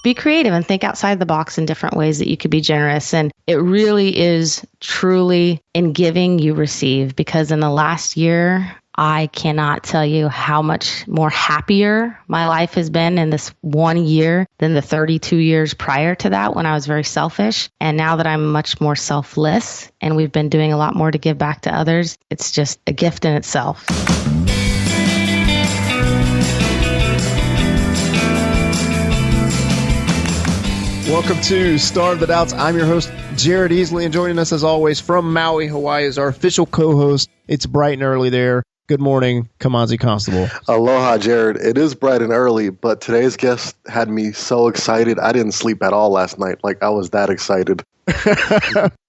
be creative and think outside the box in different ways that you could be generous. And it really is truly in giving you receive, because in the last year, I cannot tell you how much more happier my life has been in this 1 year than the 32 years prior to that when I was very selfish. And now that I'm much more selfless and we've been doing a lot more to give back to others, it's just a gift in itself. Welcome to Starve the Doubts. I'm your host, Jared Easley, and joining us as always from Maui, Hawaii is our official co-host. It's bright and early there. Good morning, Kimanzi Constable. Aloha, Jared. It is bright and early, but today's guest had me so excited. I didn't sleep at all last night. Like, I was that excited.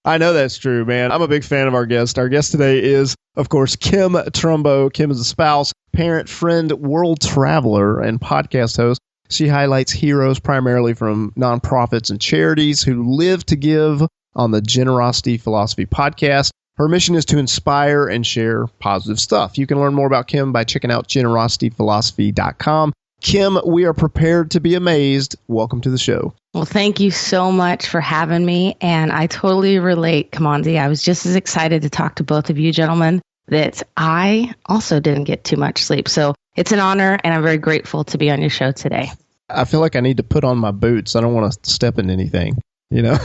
I know that's true, man. I'm a big fan of our guest. Our guest today is, of course, Kim Trumbo. Kim is a spouse, parent, friend, world traveler, and podcast host. She highlights heroes primarily from nonprofits and charities who live to give on the Generosity Philosophy podcast. Her mission is to inspire and share positive stuff. You can learn more about Kim by checking out generosityphilosophy.com. Kim, we are prepared to be amazed. Welcome to the show. Well, thank you so much for having me. And I totally relate, Kimanzi. I was just as excited to talk to both of you gentlemen that I also didn't get too much sleep. So it's an honor, and I'm very grateful to be on your show today. I feel like I need to put on my boots. I don't want to step in anything, you know?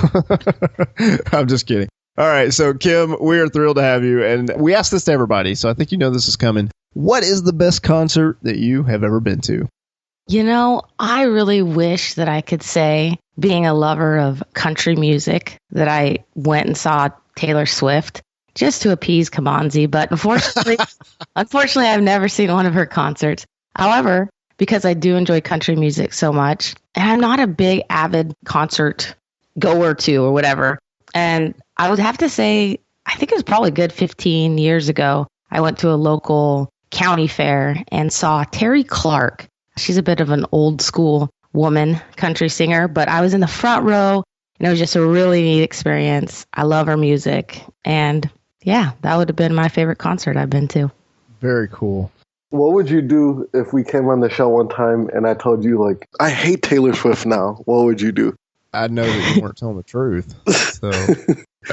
I'm just kidding. All right. So, Kim, we are thrilled to have you. And we ask this to everybody, so I think you know this is coming. What is the best concert that you have ever been to? You know, I really wish that I could say, being a lover of country music, that I went and saw Taylor Swift just to appease Kimanzi. But unfortunately, I've never seen one of her concerts. However, because I do enjoy country music so much, and I'm not a big avid concert goer to or whatever. And I would have to say, I think it was probably a good 15 years ago. I went to a local county fair and saw Terry Clark. She's a bit of an old school woman country singer, but I was in the front row and it was just a really neat experience. I love her music. And yeah, that would have been my favorite concert I've been to. Very cool. What would you do if we came on the show one time and I told you, like, I hate Taylor Swift now? What would you do? I'd know that you weren't telling the truth. So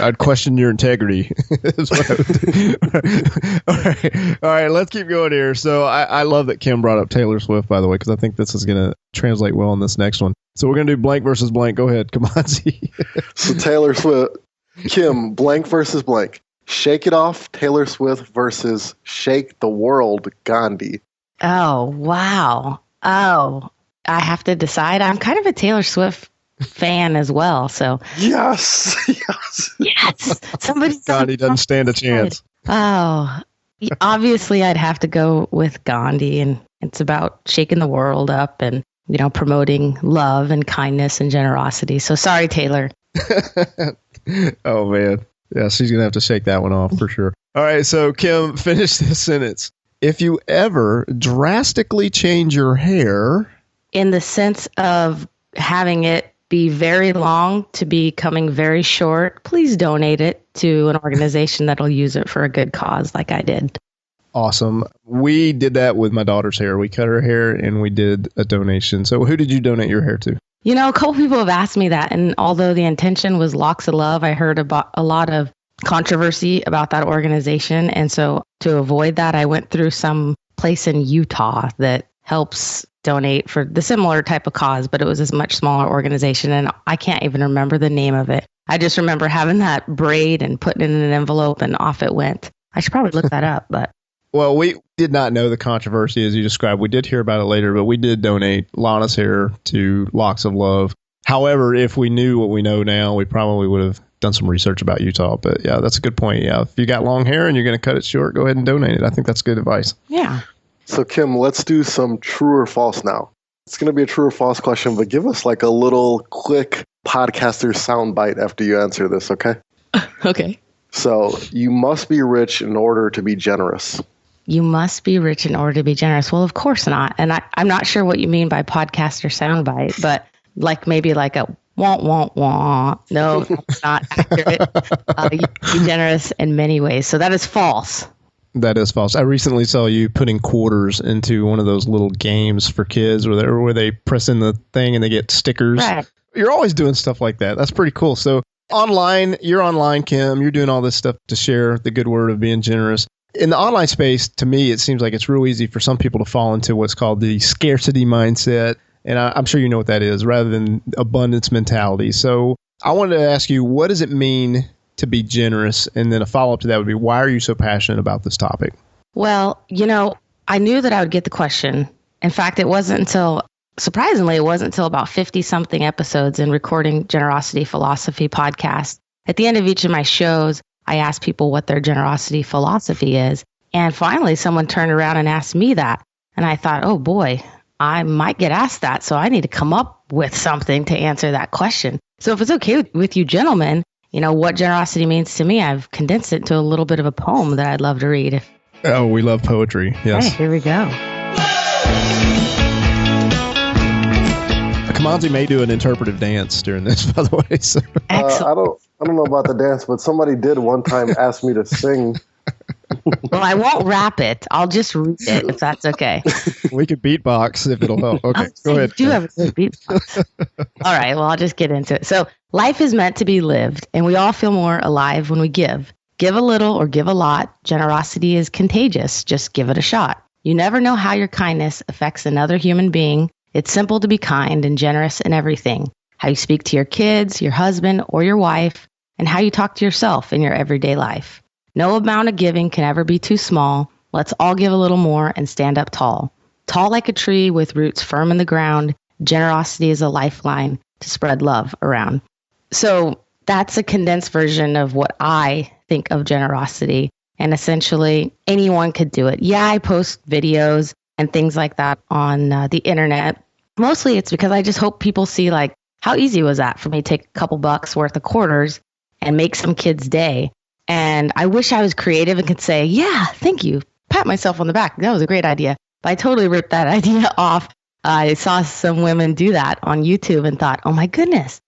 I'd question your integrity. Is what I would do. All right, let's keep going here. So I love that Kim brought up Taylor Swift, by the way, because I think this is going to translate well in this next one. So we're going to do blank versus blank. Go ahead, Kimanzi. So Taylor Swift, Kim, blank versus blank. Shake It Off, Taylor Swift versus Shake the World, Gandhi. Oh, wow. Oh, I have to decide. I'm kind of a Taylor Swift fan as well. So yes. Gandhi doesn't stand a chance. Oh, obviously I'd have to go with Gandhi, and it's about shaking the world up and, you know, promoting love and kindness and generosity. So sorry, Taylor. Oh man. Yeah, she's going to have to shake that one off for sure. All right. So Kim, finish this sentence. If you ever drastically change your hair. In the sense of having it be very long to becoming very short, please donate it to an organization that'll use it for a good cause like I did. Awesome. We did that with my daughter's hair. We cut her hair and we did a donation. So who did you donate your hair to? You know, a couple people have asked me that. And although the intention was Locks of Love, I heard about a lot of controversy about that organization. And so to avoid that, I went through some place in Utah that helps donate for the similar type of cause, but it was a much smaller organization, and I can't even remember the name of it. I just remember having that braid and putting it in an envelope and off it went. I should probably look that up, but. Well, we did not know the controversy as you described. We did hear about it later, but we did donate Lana's hair to Locks of Love. However, if we knew what we know now, we probably would have done some research about Utah. But yeah, that's a good point. Yeah, if you got long hair and you're going to cut it short, go ahead and donate it. I think that's good advice. Yeah. So, Kim, let's do some true or false now. It's going to be a true or false question, but give us like a little quick podcaster soundbite after you answer this, okay? Okay. So, you must be rich in order to be generous. You must be rich in order to be generous. Well, of course not. And I'm not sure what you mean by podcaster soundbite, but like maybe like a wah. No, that's not accurate. You can be generous in many ways. So that is false. That is false. I recently saw you putting quarters into one of those little games for kids where they press in the thing and they get stickers. Right. You're always doing stuff like that. That's pretty cool. So you're online, Kim. You're doing all this stuff to share the good word of being generous. In the online space, to me, it seems like it's real easy for some people to fall into what's called the scarcity mindset. And I'm sure you know what that is, rather than abundance mentality. So I wanted to ask you, what does it mean to be generous? And then a follow-up to that would be, why are you so passionate about this topic? Well, I knew that I would get the question. In fact, surprisingly, it wasn't until about 50-something episodes in recording Generosity Philosophy podcast. At the end of each of my shows, I asked people what their generosity philosophy is. And finally, someone turned around and asked me that. And I thought, oh boy, I might get asked that. So I need to come up with something to answer that question. So if it's okay with you gentlemen, what generosity means to me, I've condensed it to a little bit of a poem that I'd love to read. Oh, we love poetry. Yes. Hey, here we go. Kimanzi may do an interpretive dance during this, by the way. So. I don't know about the dance, but somebody did one time ask me to sing. Well, I won't rap it. I'll just read it if that's okay. We could beatbox if it'll help. Okay, go ahead. You do have a good beatbox. All right, well, I'll just get into it. So life is meant to be lived, and we all feel more alive when we give. Give a little or give a lot. Generosity is contagious. Just give it a shot. You never know how your kindness affects another human being. It's simple to be kind and generous in everything. How you speak to your kids, your husband, or your wife, and how you talk to yourself in your everyday life. No amount of giving can ever be too small. Let's all give a little more and stand up tall. Tall like a tree with roots firm in the ground. Generosity is a lifeline to spread love around. So that's a condensed version of what I think of generosity. And essentially, anyone could do it. Yeah, I post videos and things like that on the internet. Mostly it's because I just hope people see how easy was that for me to take a couple bucks worth of quarters and make some kid's day. And I wish I was creative and could say, yeah, thank you. Pat myself on the back. That was a great idea. But I totally ripped that idea off. I saw some women do that on YouTube and thought, oh my goodness,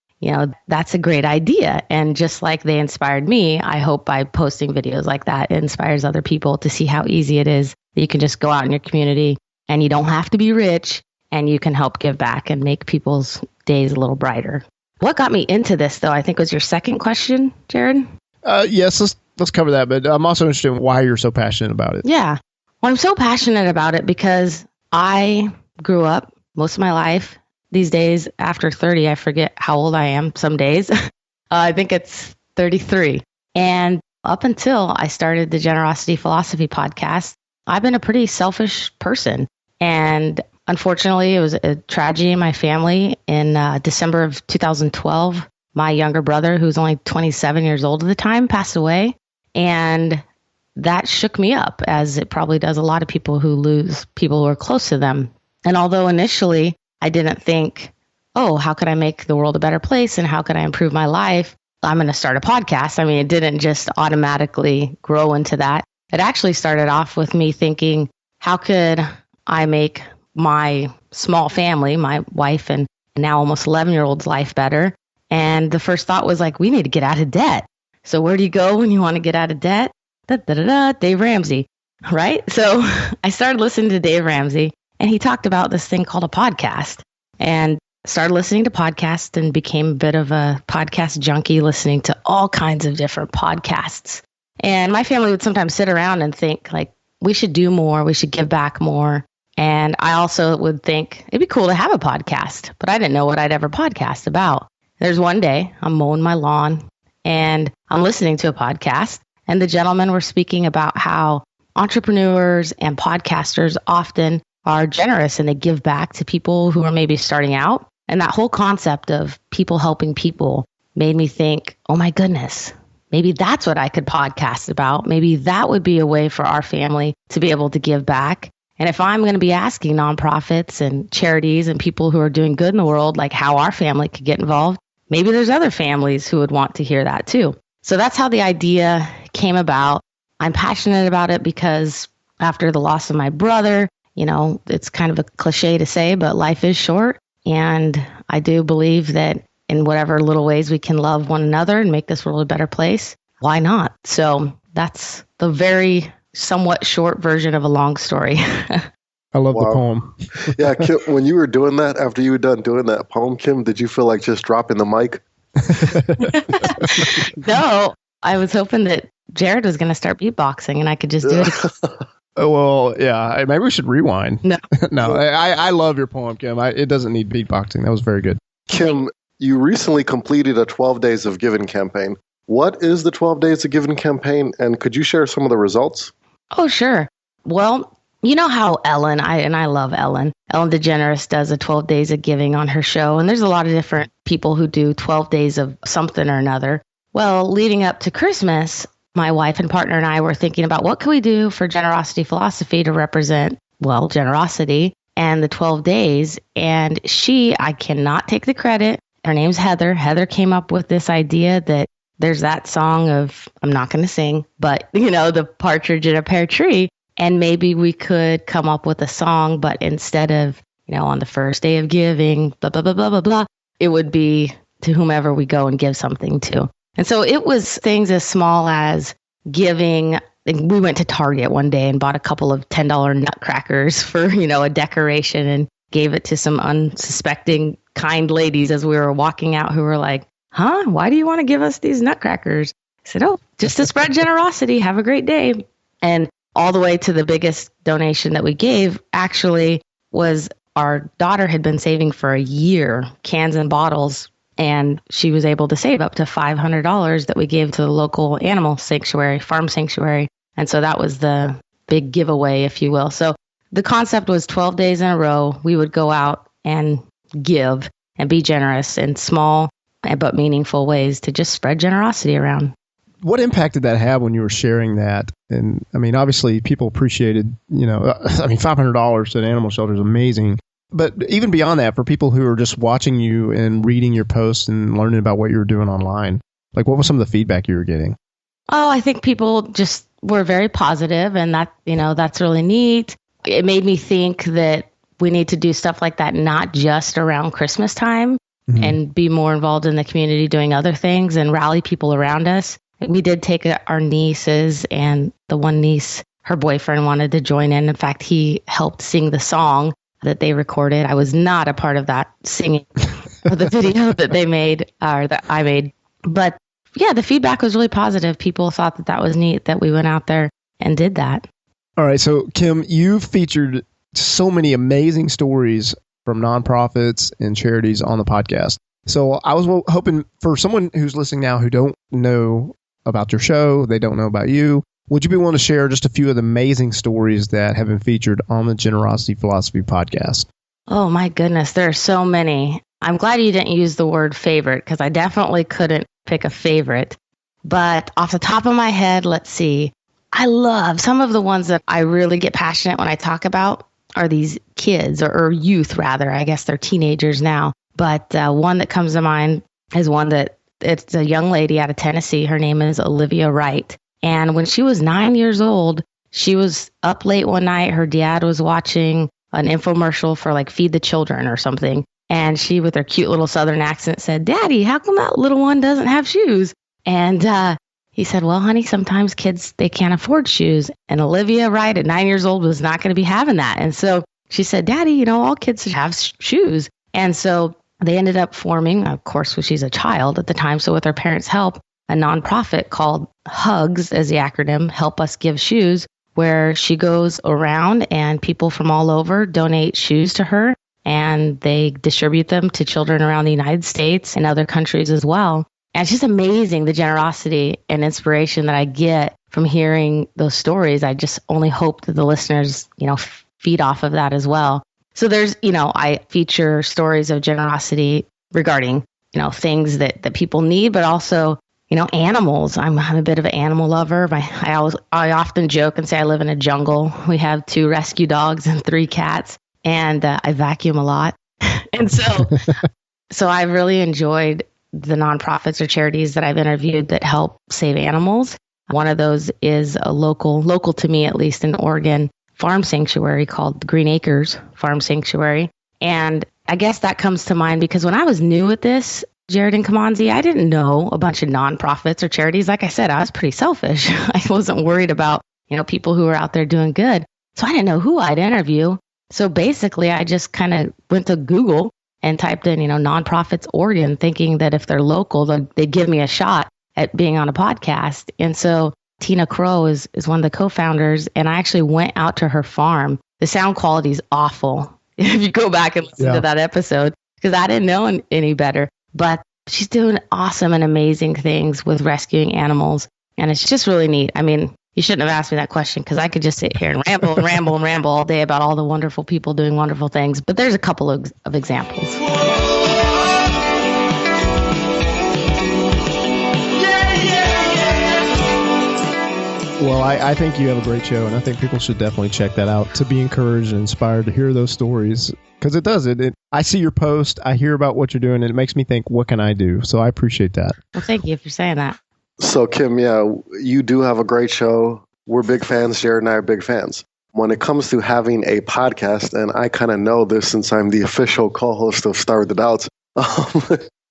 that's a great idea. And just like they inspired me, I hope by posting videos like that, it inspires other people to see how easy it is that you can just go out in your community and you don't have to be rich and you can help give back and make people's days a little brighter. What got me into this, though, I think was your second question, Jared. Yes, let's cover that. But I'm also interested in why you're so passionate about it. Yeah. Well, I'm so passionate about it because I grew up most of my life. These days, after 30, I forget how old I am some days. I think it's 33. And up until I started the Generosity Philosophy podcast, I've been a pretty selfish person. And unfortunately, it was a tragedy in my family. In December of 2012, my younger brother, who was only 27 years old at the time, passed away. And that shook me up, as it probably does a lot of people who lose people who are close to them. And although initially I didn't think, oh, how could I make the world a better place and how could I improve my life? I'm going to start a podcast. I mean, it didn't just automatically grow into that. It actually started off with me thinking, how could I make my small family, my wife and now almost 11-year-old's life better? And the first thought was we need to get out of debt. So where do you go when you want to get out of debt? Dave Ramsey, right? So I started listening to Dave Ramsey, and he talked about this thing called a podcast, and started listening to podcasts and became a bit of a podcast junkie, listening to all kinds of different podcasts. And my family would sometimes sit around and think we should do more, we should give back more. And I also would think it'd be cool to have a podcast, but I didn't know what I'd ever podcast about. There's one day I'm mowing my lawn and I'm listening to a podcast, and the gentlemen were speaking about how entrepreneurs and podcasters often are generous and they give back to people who are maybe starting out. And that whole concept of people helping people made me think, oh my goodness, maybe that's what I could podcast about. Maybe that would be a way for our family to be able to give back. And if I'm going to be asking nonprofits and charities and people who are doing good in the world, how our family could get involved, maybe there's other families who would want to hear that too. So that's how the idea came about. I'm passionate about it because after the loss of my brother, it's kind of a cliche to say, but life is short. And I do believe that in whatever little ways we can love one another and make this world a better place, why not? So that's the very somewhat short version of a long story. I love the poem. Yeah, Kim, when you were doing that, after you were done doing that poem, Kim, did you feel like just dropping the mic? No, I was hoping that Jared was going to start beatboxing and I could just do it. Oh, well, yeah, maybe we should rewind. No. No, I love your poem, Kim. It doesn't need beatboxing. That was very good. Kim, you recently completed a 12 Days of Giving campaign. What is the 12 Days of Giving campaign, and could you share some of the results? Oh, sure. Well, you know how Ellen, I love Ellen DeGeneres does a 12 Days of Giving on her show, and there's a lot of different people who do 12 days of something or another. Well, leading up to Christmas, my wife and partner and I were thinking about what can we do for generosity philosophy to represent, well, generosity and the 12 days. And I cannot take the credit. Her name's Heather. Heather came up with this idea that there's that song of, I'm not going to sing, but, the partridge in a pear tree. And maybe we could come up with a song, but instead of, on the first day of giving, blah, blah, blah, blah, blah, blah, it would be to whomever we go and give something to. And so it was things as small as giving. We went to Target one day and bought a couple of $10 nutcrackers for, a decoration and gave it to some unsuspecting kind ladies as we were walking out who were like, huh, why do you want to give us these nutcrackers? I said, oh, just to spread generosity. Have a great day. And all the way to the biggest donation that we gave actually was our daughter had been saving for a year, cans and bottles. And she was able to save up to $500 that we gave to the local animal sanctuary, farm sanctuary. And so that was the big giveaway, if you will. So the concept was 12 days in a row, we would go out and give and be generous in small but meaningful ways to just spread generosity around. What impact did that have when you were sharing that? And I mean, obviously people appreciated, $500 to an animal shelter is amazing. But even beyond that, for people who are just watching you and reading your posts and learning about what you were doing online, like what was some of the feedback you were getting? Oh, I think people just were very positive, and that, that's really neat. It made me think that we need to do stuff like that, not just around Christmas time, and be more involved in the community doing other things and rally people around us. We did take our nieces, and the one niece, her boyfriend wanted to join in. In fact, he helped sing the song that they recorded. I was not a part of that singing of the video that they made or that I made. But yeah, the feedback was really positive. People thought that was neat that we went out there and did that. All right. So Kim, you've featured so many amazing stories from nonprofits and charities on the podcast. So I was hoping for someone who's listening now who don't know about your show, they don't know about you, would you be willing to share just a few of the amazing stories that have been featured on the Generosity Philosophy podcast? Oh, my goodness. There are so many. I'm glad you didn't use the word favorite because I definitely couldn't pick a favorite. But off the top of my head, let's see. I love some of the ones that I really get passionate when I talk about are these kids or youth, rather. I guess they're teenagers now. But one that comes to mind is one that it's a young lady out of Tennessee. Her name is Olivia Wright. And when she was 9 years old, she was up late one night. Her dad was watching an infomercial for like Feed the Children or something. And she, with her cute little Southern accent, said, "Daddy, how come that little one doesn't have shoes?" And he said, "Well, honey, sometimes kids, they can't afford shoes." And Olivia Wright at 9 years old was not going to be having that. And so she said, "Daddy, all kids should have shoes." And so they ended up forming, of course, she's a child at the time, so with her parents' help, a nonprofit called HUGS, as the acronym, Help Us Give Shoes, where she goes around and people from all over donate shoes to her, and they distribute them to children around the United States and other countries as well. And it's just amazing the generosity and inspiration that I get from hearing those stories. I just only hope that the listeners, feed off of that as well. So there's, I feature stories of generosity regarding, things that people need, but also, animals. I'm a bit of an animal lover. I often joke and say I live in a jungle. We have 2 rescue dogs and 3 cats, and I vacuum a lot. And so I've really enjoyed the nonprofits or charities that I've interviewed that help save animals. One of those is a local to me, at least in Oregon, farm sanctuary called Green Acres Farm Sanctuary. And I guess that comes to mind because when I was new at this, Jared and Kimanzi, I didn't know a bunch of nonprofits or charities. Like I said, I was pretty selfish. I wasn't worried about, people who are out there doing good. So I didn't know who I'd interview. So basically, I just kind of went to Google and typed in, nonprofits Oregon, thinking that if they're local, they'd give me a shot at being on a podcast. And so Tina Crow is one of the co-founders, and I actually went out to her farm. The sound quality is awful if you go back and listen to that episode, because I didn't know any better. But she's doing awesome and amazing things with rescuing animals, and it's just really neat. I mean, you shouldn't have asked me that question, because I could just sit here and ramble and ramble and ramble all day about all the wonderful people doing wonderful things. But there's a couple of examples. Well, I think you have a great show, and I think people should definitely check that out to be encouraged and inspired to hear those stories, because it does. I see your post, I hear about what you're doing, and it makes me think, what can I do? So I appreciate that. Well, thank you for saying that. So, Kim, you do have a great show. We're big fans. Jared and I are big fans. When it comes to having a podcast, and I kind of know this since I'm the official co-host of Start the Doubts,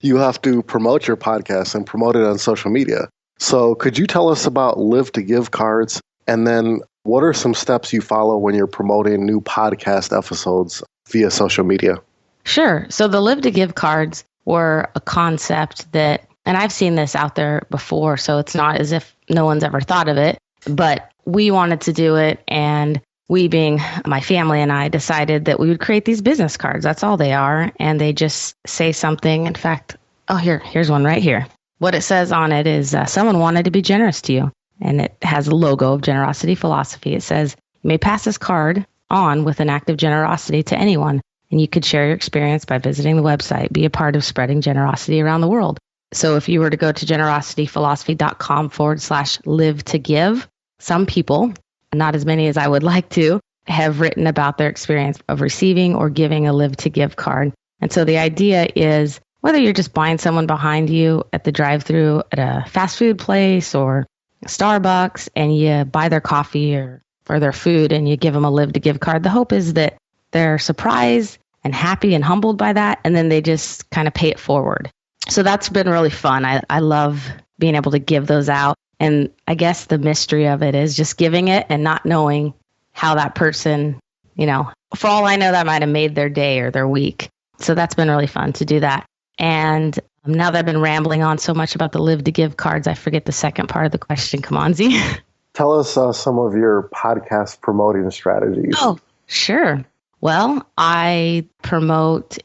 you have to promote your podcast and promote it on social media. So could you tell us about Live to Give cards? And then what are some steps you follow when you're promoting new podcast episodes via social media? Sure. So the Live to Give cards were a concept that, and I've seen this out there before, so it's not as if no one's ever thought of it, but we wanted to do it. And we, being my family and I, decided that we would create these business cards. That's all they are. And they just say something. In fact, here's one right here. What it says on it is, someone wanted to be generous to you. And it has a logo of generosity philosophy. It says, you may pass this card on with an act of generosity to anyone. And you could share your experience by visiting the website. Be a part of spreading generosity around the world. So if you were to go to generosityphilosophy.com/live to give, some people, not as many as I would like to, have written about their experience of receiving or giving a Live to Give card. And so the idea is, whether you're just buying someone behind you at the drive-thru at a fast food place or Starbucks, and you buy their coffee or their food and you give them a Live to Give card, the hope is that they're surprised and happy and humbled by that, and then they just kind of pay it forward. So that's been really fun. I love being able to give those out. And I guess the mystery of it is just giving it and not knowing how that person, for all I know, that might have made their day or their week. So that's been really fun to do that. And now that I've been rambling on so much about the Live to Give cards, I forget the second part of the question, Kimanzi. Tell us some of your podcast promoting strategies. Oh, sure. Well, I promote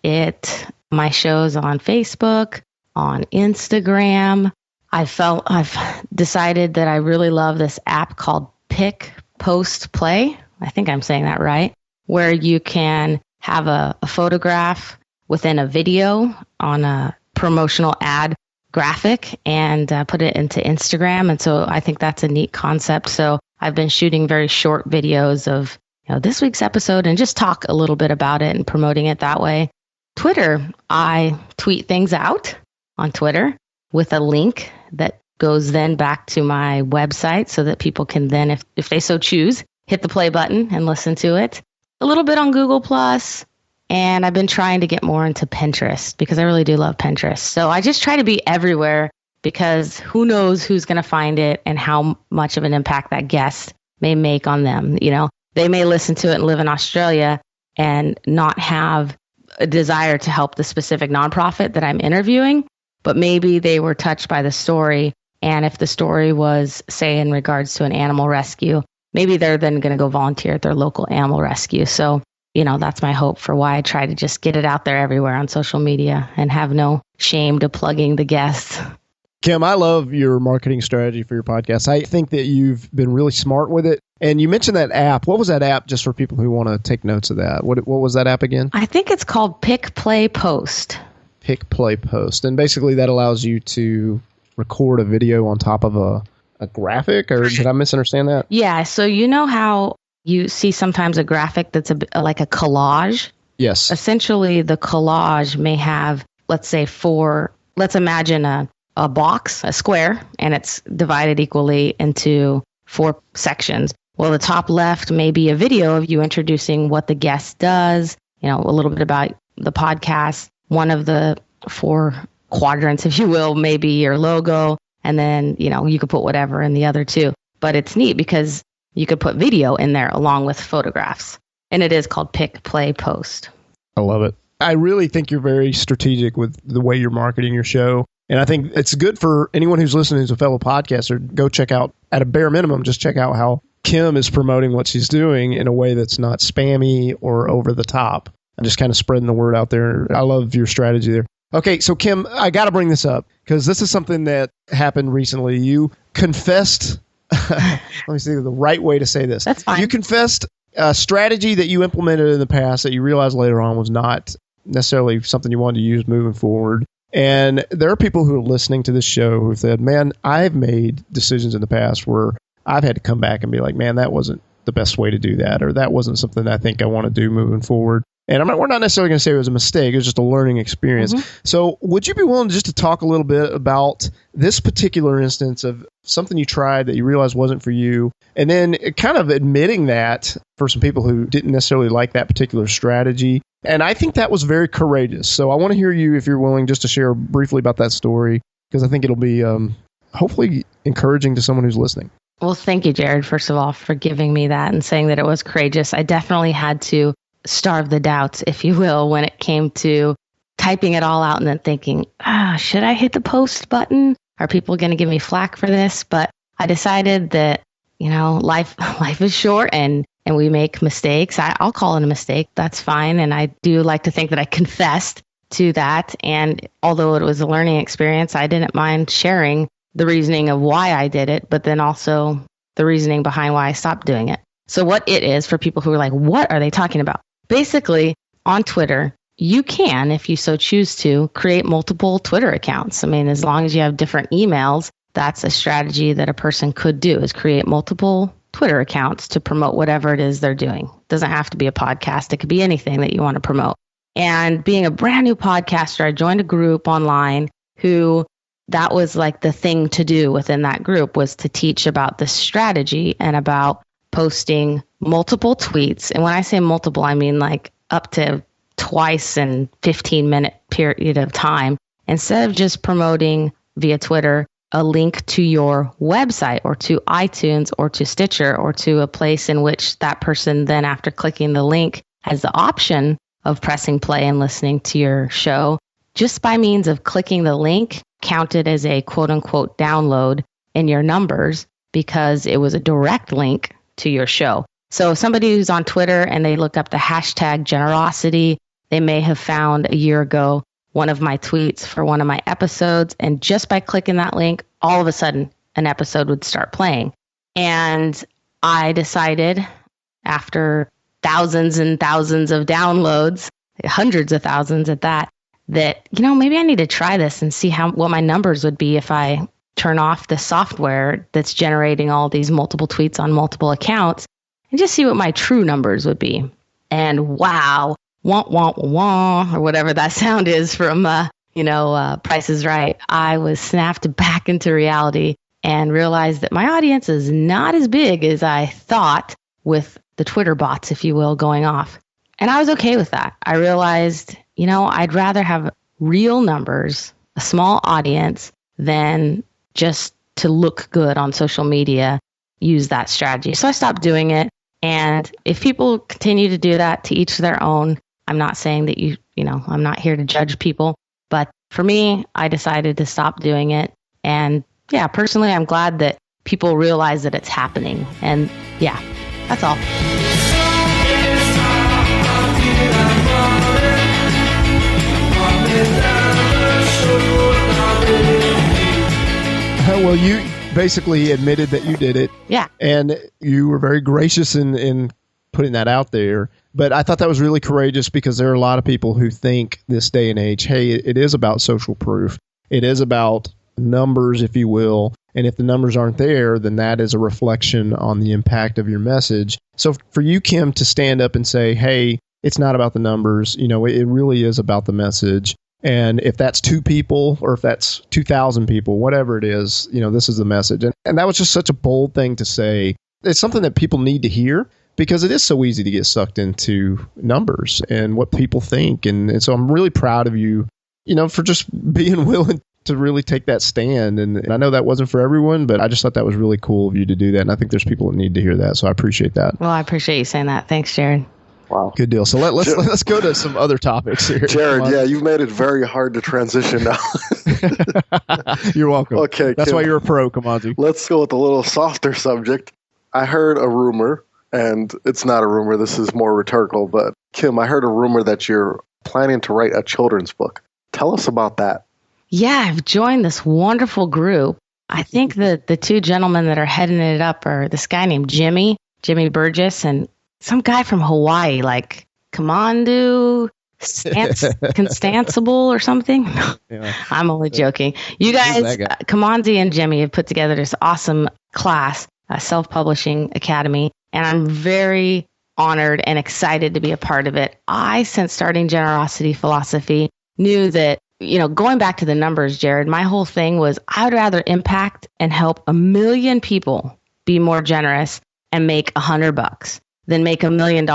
my shows on Facebook, on Instagram. I've decided that I really love this app called Pick, Post, Play. I think I'm saying that right, where you can have a photograph within a video on a promotional ad graphic and put it into Instagram. And so I think that's a neat concept. So I've been shooting very short videos of this week's episode and just talk a little bit about it and promoting it that way. Twitter, I tweet things out on Twitter with a link that goes then back to my website so that people can then, if they so choose, hit the play button and listen to it. A little bit on Google Plus. And I've been trying to get more into Pinterest because I really do love Pinterest. So I just try to be everywhere because who knows who's going to find it and how much of an impact that guest may make on them. They may listen to it and live in Australia and not have a desire to help the specific nonprofit that I'm interviewing, but maybe they were touched by the story. And if the story was, say, in regards to an animal rescue, maybe they're then going to go volunteer at their local animal rescue. So that's my hope for why I try to just get it out there everywhere on social media and have no shame to plugging the guests. Kim, I love your marketing strategy for your podcast. I think that you've been really smart with it. And you mentioned that app. What was that app, just for people who want to take notes of that? What was that app again? I think it's called Pick, Play, Post. Pick, Play, Post. And basically that allows you to record a video on top of a graphic, or did I misunderstand that? Yeah. So how you see sometimes a graphic that's like a collage? Yes. Essentially, the collage may have, let's say, let's imagine a box, a square, and it's divided equally into 4 sections. Well, the top left may be a video of you introducing what the guest does, a little bit about the podcast. One of the 4 quadrants, if you will, may be your logo. And then, you could put whatever in the other 2. But it's neat because you could put video in there along with photographs. And it is called Pick, Play, Post. I love it. I really think you're very strategic with the way you're marketing your show. And I think it's good for anyone who's listening who's a fellow podcaster, go check out, at a bare minimum, just check out how Kim is promoting what she's doing in a way that's not spammy or over the top. I'm just kind of spreading the word out there. I love your strategy there. Okay, so Kim, I got to bring this up because this is something that happened recently. You confessed, let me see the right way to say this. That's fine. You confessed a strategy that you implemented in the past that you realized later on was not necessarily something you wanted to use moving forward. And there are people who are listening to this show who said, man, I've made decisions in the past where I've had to come back and be like, man, that wasn't the best way to do that, or that wasn't something I think I want to do moving forward. And we're not necessarily going to say it was a mistake. It was just a learning experience. Mm-hmm. So would you be willing just to talk a little bit about this particular instance of something you tried that you realized wasn't for you, and then kind of admitting that for some people who didn't necessarily like that particular strategy? And I think that was very courageous. So I want to hear you, if you're willing, just to share briefly about that story, because I think it'll be hopefully encouraging to someone who's listening. Well, thank you, Jared, first of all, for giving me that and saying that it was courageous. I definitely had to starve the doubts, if you will, when it came to typing it all out and then thinking, should I hit the post button? Are people going to give me flack for this? But I decided that, life is short and we make mistakes. I'll call it a mistake. That's fine. And I do like to think that I confessed to that. And although it was a learning experience, I didn't mind sharing the reasoning of why I did it, but then also the reasoning behind why I stopped doing it. So what it is, for people who are like, what are they talking about? Basically, on Twitter, you can, if you so choose to, create multiple Twitter accounts. I mean, as long as you have different emails, that's a strategy that a person could do, is create multiple Twitter accounts to promote whatever it is they're doing. It doesn't have to be a podcast. It could be anything that you want to promote. And being a brand new podcaster, I joined a group online who that was like the thing to do within that group, was to teach about this strategy and about posting multiple tweets. And when I say multiple, I mean like up to twice in 15-minute period of time, instead of just promoting via Twitter a link to your website or to iTunes or to Stitcher or to a place in which that person then, after clicking the link, has the option of pressing play and listening to your show. Just by means of clicking the link, counted as a quote unquote download in your numbers because it was a direct link to your show. So somebody who's on Twitter and they look up the hashtag generosity, they may have found a year ago one of my tweets for one of my episodes. And just by clicking that link, all of a sudden an episode would start playing. And I decided, after thousands and thousands of downloads, hundreds of thousands at that, maybe I need to try this and see what my numbers would be if I turn off the software that's generating all these multiple tweets on multiple accounts and just see what my true numbers would be. And wow, wah, wah, wah, or whatever that sound is from, Price is Right. I was snapped back into reality and realized that my audience is not as big as I thought, with the Twitter bots, if you will, going off. And I was okay with that. I realized, I'd rather have real numbers, a small audience, than just to look good on social media, use that strategy. So I stopped doing it. And if people continue to do that, to each their own. I'm not saying that I'm not here to judge people. But for me, I decided to stop doing it. And yeah, personally, I'm glad that people realize that it's happening. And yeah, that's all. Well, you basically admitted that you did it. Yeah. And you were very gracious in putting that out there. But I thought that was really courageous, because there are a lot of people who think this day and age, hey, it is about social proof. It is about numbers, if you will. And if the numbers aren't there, then that is a reflection on the impact of your message. So for you, Kim, to stand up and say, hey, it's not about the numbers, it really is about the message. And if that's 2 people or if that's 2,000 people, whatever it is, this is the message. And that was just such a bold thing to say. It's something that people need to hear, because it is so easy to get sucked into numbers and what people think. And so I'm really proud of you, for just being willing to really take that stand. And I know that wasn't for everyone, but I just thought that was really cool of you to do that. And I think there's people that need to hear that. So I appreciate that. Well, I appreciate you saying that. Thanks, Jared. Wow. Good deal. So let's go to some other topics here. Jared, yeah, you've made it very hard to transition now. You're welcome. Okay, That's Kim, why you're a pro, Kimanzi. let's go with a little softer subject. I heard a rumor, and it's not a rumor, this is more rhetorical, but Kim, I heard a rumor that you're planning to write a children's book. Tell us about that. Yeah, I've joined this wonderful group. I think that the two gentlemen that are heading it up are this guy named Jimmy Burgess, and some guy from Hawaii, like Kimanzi Constable or something. Yeah. I'm only joking. You guys, Kimanzi and Jimmy have put together this awesome class, a self-publishing academy, and I'm very honored and excited to be a part of it. I, since starting Generosity Philosophy, knew that, going back to the numbers, Jared, my whole thing was I would rather impact and help 1 million people be more generous and make $100 than make $1 million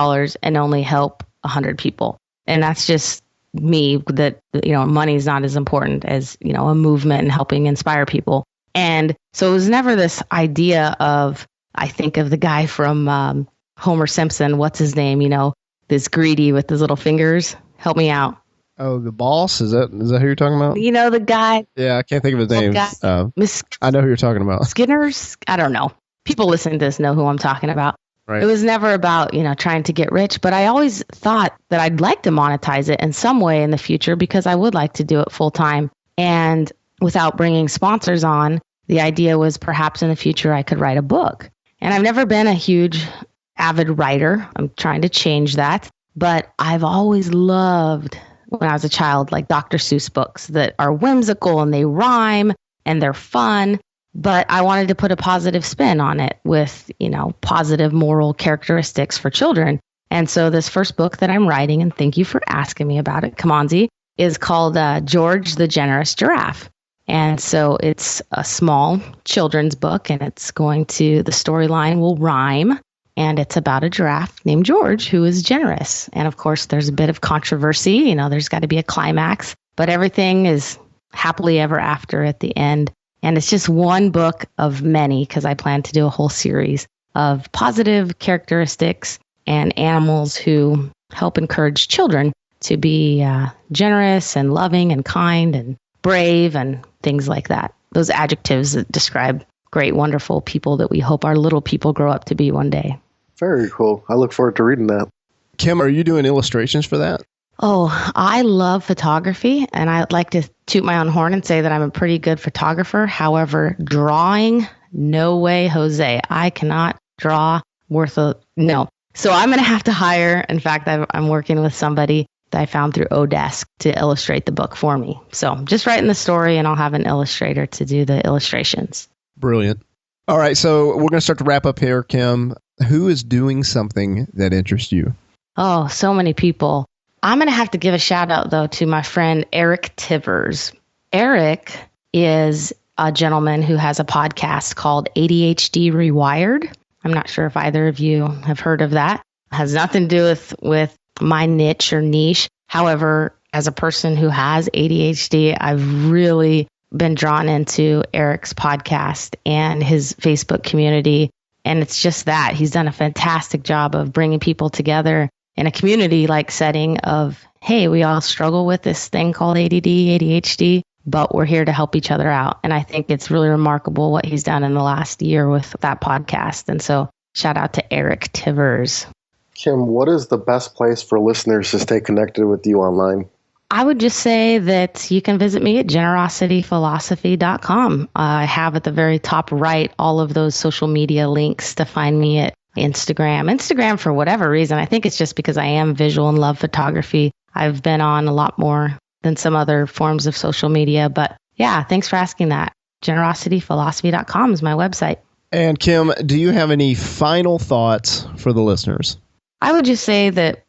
and only help 100 people. And that's just me, that, money's not as important as, a movement and helping inspire people. And so it was never this idea of, I think of the guy from Homer Simpson, what's his name? This greedy with his little fingers. Help me out. Oh, the boss? Is that who you're talking about? The guy. Yeah, I can't think of his name. I know who you're talking about. Skinner's? I don't know. People listening to this know who I'm talking about. Right. It was never about, trying to get rich, but I always thought that I'd like to monetize it in some way in the future because I would like to do it full time. And without bringing sponsors on, the idea was perhaps in the future I could write a book. And I've never been a huge avid writer. I'm trying to change that. But I've always loved, when I was a child, like Dr. Seuss books that are whimsical and they rhyme and they're fun. But I wanted to put a positive spin on it with, positive moral characteristics for children. And so this first book that I'm writing, and thank you for asking me about it, Kimanzi, is called George the Generous Giraffe. And so it's a small children's book, and the storyline will rhyme. And it's about a giraffe named George who is generous. And of course, there's a bit of controversy. There's got to be a climax, but everything is happily ever after at the end. And it's just one book of many, because I plan to do a whole series of positive characteristics and animals who help encourage children to be generous and loving and kind and brave and things like that. Those adjectives that describe great, wonderful people that we hope our little people grow up to be one day. Very cool. I look forward to reading that. Kim, are you doing illustrations for that? Oh, I love photography, and I'd like to toot my own horn and say that I'm a pretty good photographer. However, drawing, no way, Jose. I cannot draw no. So I'm going to have to hire. In fact, I'm working with somebody that I found through Odesk to illustrate the book for me. So I'm just writing the story, and I'll have an illustrator to do the illustrations. Brilliant. All right, so we're going to start to wrap up here, Kim. Who is doing something that interests you? Oh, so many people. I'm going to have to give a shout out, though, to my friend Eric Tivers. Eric is a gentleman who has a podcast called ADHD Rewired. I'm not sure if either of you have heard of that. It has nothing to do with my niche or niche. However, as a person who has ADHD, I've really been drawn into Eric's podcast and his Facebook community. And it's just that he's done a fantastic job of bringing people together in a community-like setting of, hey, we all struggle with this thing called ADD, ADHD, but we're here to help each other out. And I think it's really remarkable what he's done in the last year with that podcast. And so shout out to Eric Tivers. Kim, what is the best place for listeners to stay connected with you online? I would just say that you can visit me at generosityphilosophy.com. I have at the very top right all of those social media links to find me at Instagram, for whatever reason. I think it's just because I am visual and love photography. I've been on a lot more than some other forms of social media. But yeah, thanks for asking that. Generosityphilosophy.com is my website. And Kim, do you have any final thoughts for the listeners? I would just say that,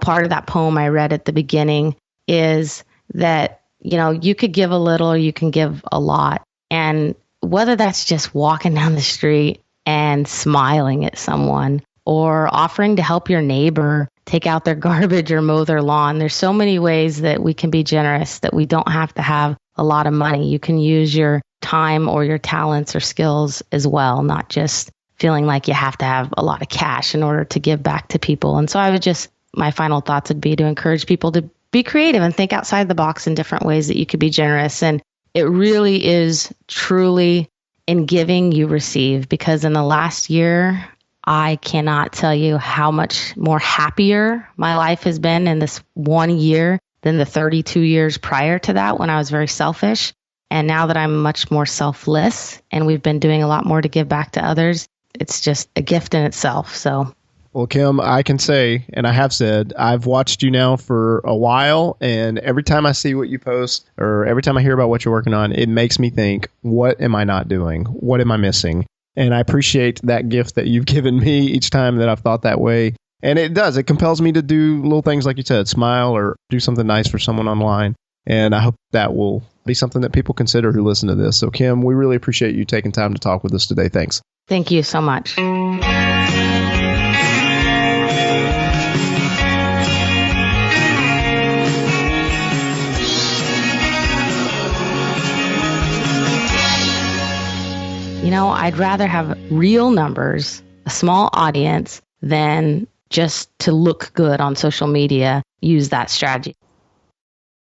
part of that poem I read at the beginning is that, you could give a little or you can give a lot. And whether that's just walking down the street and smiling at someone or offering to help your neighbor take out their garbage or mow their lawn. There's so many ways that we can be generous that we don't have to have a lot of money. You can use your time or your talents or skills as well, not just feeling like you have to have a lot of cash in order to give back to people. And so my final thoughts would be to encourage people to be creative and think outside the box in different ways that you could be generous. And it really is truly in giving you receive, because in the last year, I cannot tell you how much more happier my life has been in this 1 year than the 32 years prior to that, when I was very selfish. And now that I'm much more selfless and we've been doing a lot more to give back to others, it's just a gift in itself. So, well, Kim, I can say, and I have said, I've watched you now for a while, and every time I see what you post or every time I hear about what you're working on, it makes me think, what am I not doing? What am I missing? And I appreciate that gift that you've given me each time that I've thought that way. And it compels me to do little things like you said, smile or do something nice for someone online. And I hope that will be something that people consider who listen to this. So, Kim, we really appreciate you taking time to talk with us today. Thanks. Thank you so much. I'd rather have real numbers, a small audience, than just to look good on social media, use that strategy.